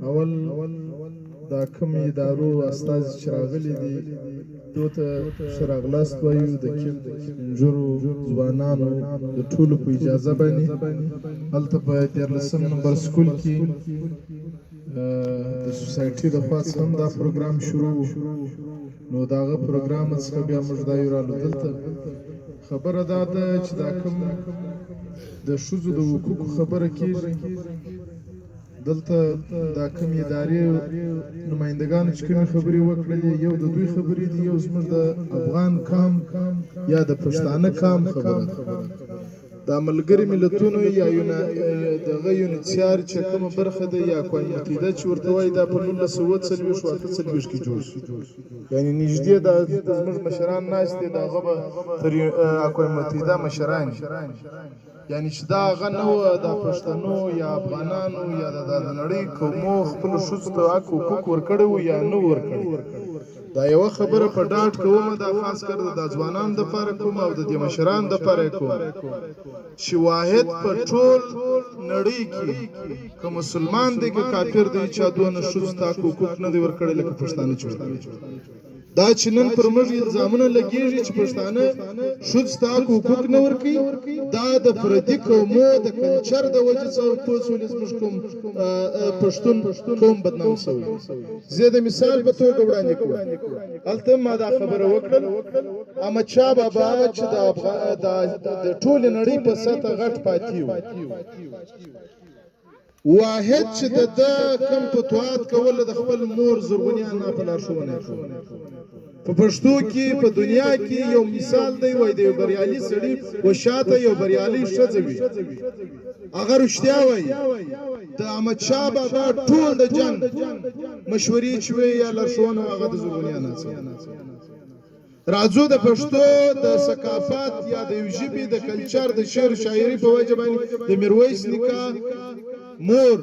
اول دا کوم ادارو استازي چې راغلي دي دوی ته ښه راغلاست وایو د نجونو ځوانانو د ټولو په اجازه باندې هلته په 14 نمبر سکول کې د سوسایټي د خوا څخه هم دا پروګرام شروع نو د هغه پروګرام څخه بیا موږ دا یو رالو دلته خبره دا ده چې دا کوم د ښځو د حقوقو خبره کېږي دلته دا کوم ادارې نمایندګانو چې کومې خبرې وکړلې یو د دوی خبرې دي یو زموږ د افغان قام یا د پښتانه قام خبره د ملګري ملتونو یا دغه یونیسیار چې کومه برخه ده یا اقوام متحده چې ورته وایي دا په 1948 کې جوړ شو یعنی نږدې د زموږ مشران ناست دي د هغه به تر اقوام متحده مشران یعنی چې دا هغه نه وه د پښتنو یا افغانانو یا د نړۍ قومو خپلو ښځو ته حقوق ورکړی وو یا نه ورکړی دا یوه خبره په ډاډ کوم دا خاص کر د ځوانانو دپاره کوم او د دې مشرانو دپاره کوم چې واحد په ټول نړۍ کې که مسلمان دی که کافر دی چا دونه ښځو ته حقوق نه دی ورکړی لکه پښتانه چې دا چې نن پر موږ الزامونه لګېږي چې پښتانه ښځو ته حقوق نه ورکوي دا د پردي قومو د کلچر د وجې څخه پوه شولې زموږ کوم پښتون قوم بدنام شوی زه د مثال په توګه وړاندې کوم هلته ما دا خبره وکړل احمدشاه بابا چې د ټولې نړۍ په سطحه غټ پاتې و واحد چې د ده کوم فتوحات کوله د خپل مور زرغونیانو په لارښوونه په پښتو کې په دنیا کې یو مثال دی وای د یو بریالي سړي و شاته یو بریالي ښځه وي هغه رښتیا وایي د احمدشاه بابا ټول د جنګ مشورې چې وی یا لارښوونه هغه د زرغونیانو راځو د پښتو د ثقافت یا د یو ژبې د کلچر د شعر شاعري په وجه باندې د میرویس نیکه مور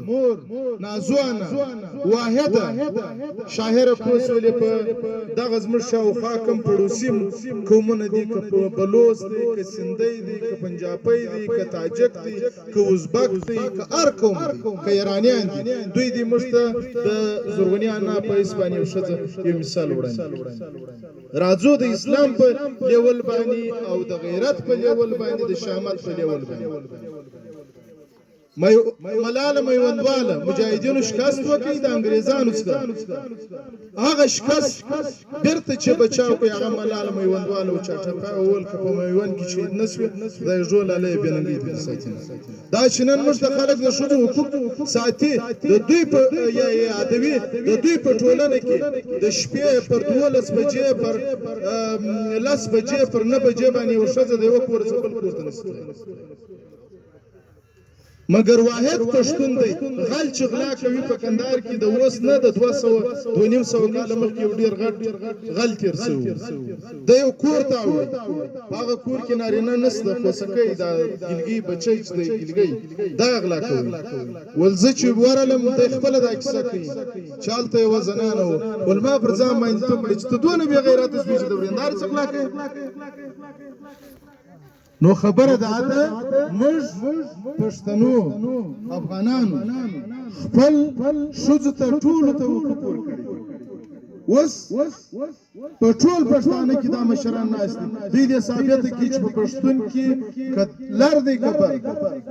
نازوانه واحده شاعره پوه شولې په دغه زموږ شاوخوا کوم پړوسي قومونه دي که بلوچ دی که سندی دی که پنجابی دی که تاجک دی که ازبک دی که هر قوم دی که ایرانیان دي دوی دې موږ ته د زرغونیانو په حیث باندې یو ښځه یو مثال وړاندې راځو د اسلام په لیول باندې او د غیرت په لیول باندې د شامت په لیول باندې ملاله میوندواله مجاهدینو شکست وکړي د انګریزانو څخه هغه شکست بیرته چې بچاو کوي هغه ملاله میوندواله او چاټکا اول که په میوند کې شهید نه شوې د ژول علی بننګي دي ساتي دا چې نن موږ د خلک د ښځو حقوق ساتي د دوی په یا ادبي د دوی په ټولنه کې د شپې پر 12 بجې پر 10 بجې پر 9 بجې باندې ورښځه د یو کور څخه بل کور ته نشته مگر واحد پښتون دی غل چې غلا کوي په کندهار کې د اوس نه د 200 کاله مخکې یو ډېر غټ غل تېر شوی د یو کور ته وړي په هغه کور کې نارینه نسته خوسکی دا ګلګي بچی چې دی ګلګي دا غلا کوي ول زه چې ورلم د خپله دا کیسه کوي چې هلته یوه زنانه وه ول ما پر ځان باندې ته کړې چې ته دونه بې غیرته شوې چې د ورېندارې څه غلا کوې نو خبره ده موږ پښتنو افغانانو خپل ښځو ته ټولو ته حقوق ورکړي اوس په ټول پښتانه کې دا مشران ناست دي دوی دې ثابته کړي چې په پښتون کې که لر دی که بر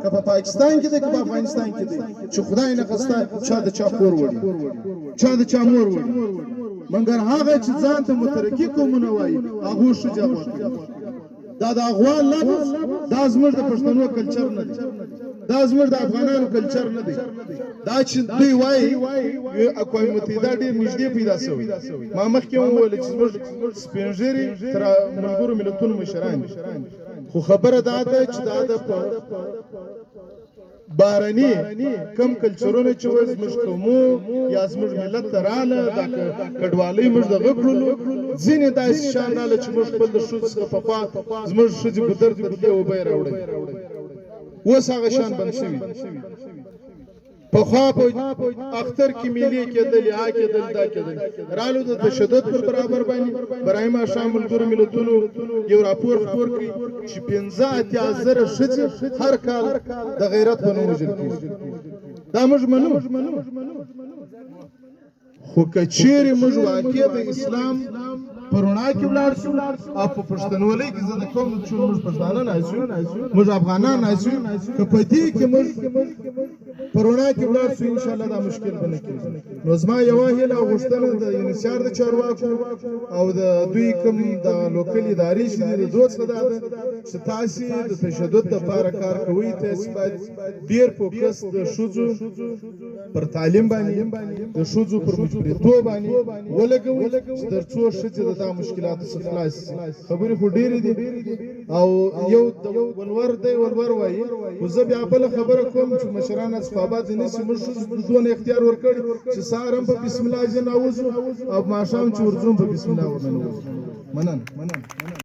که په پاکستان کې دی که په افغانستان کې دی چې خدای نخواسته چا د چا خور وړي چا د چا مور وړي مګر هغه چې ځان ته مترقي قومونه وایي هغو ښځې اغوا کوي دا د افغان لفظ دا زموږ د پښتنو کلچر نه دی دا زموږ د افغانانو کلچر نه دی دا چې دوی وایي اقوام متحده ډېر نږدې پیدا شوی ما مخکې وویل چې زموږ سپین ږیري تر ملګرو ملتونو مشران دي خو خبره دا ده چې دا د بارني کم کلچرونه چې وایي زموږ قومو یا زموږ ملت ته راله دا کډوالۍ موږ دغه کړلو ځینې داسې شیان راله چې موږ خپل د ښځو څخه پخوا زموږ ښځې په درد بدلې اوبه یې راوړی اوس هغه شیان بند شوي پخوا په اختر کې میلې کېدلې ها کېدل دا کېدل رالو د تشدد پر برابر باندې برای ماښام ملګرو ملتونو یو راپور خپور کړي چې 15,000 ښځې هر کال د غیرت په نوم وژل کېږي دا موږ منو خو که چیرې موږ واقع د اسلام په رڼا کې ولاړ شو او په پښتونولۍ کې زه د کوم چې موږ پښتانه ناست یو موږ افغانان ناست یو که په دې کې موږ په رڼا کې ولاړ شو انشاءالله دا مشکل به نه کېږي نو زما یوه هیله او غوښتنه د یونیسیار د چارواکو او د دوی کوم د لوکل ادارې چې دي د دوی څخه دا ده چې تاسې د تشدد دپاره کار کوئ تاسې باید ډېر فوکس د ښځو پر تعلیم باندې د ښځو پر مجبوریتوب باندې ولګوئ چې تر څو ښځې د دا مشکلاتو څخه خلاص شي خبرې خو ډېرې دي او یو ولور دی ولور وایي خو زه بیا بله خبره کوم چې مشران اسفابات دې نیسي موږ ښځو دونه اختیار ورکړي چې سهار هم په بسم الله ځنه اوځو او ماښام چې ورځو هم په بسم الله ورننوځو مننه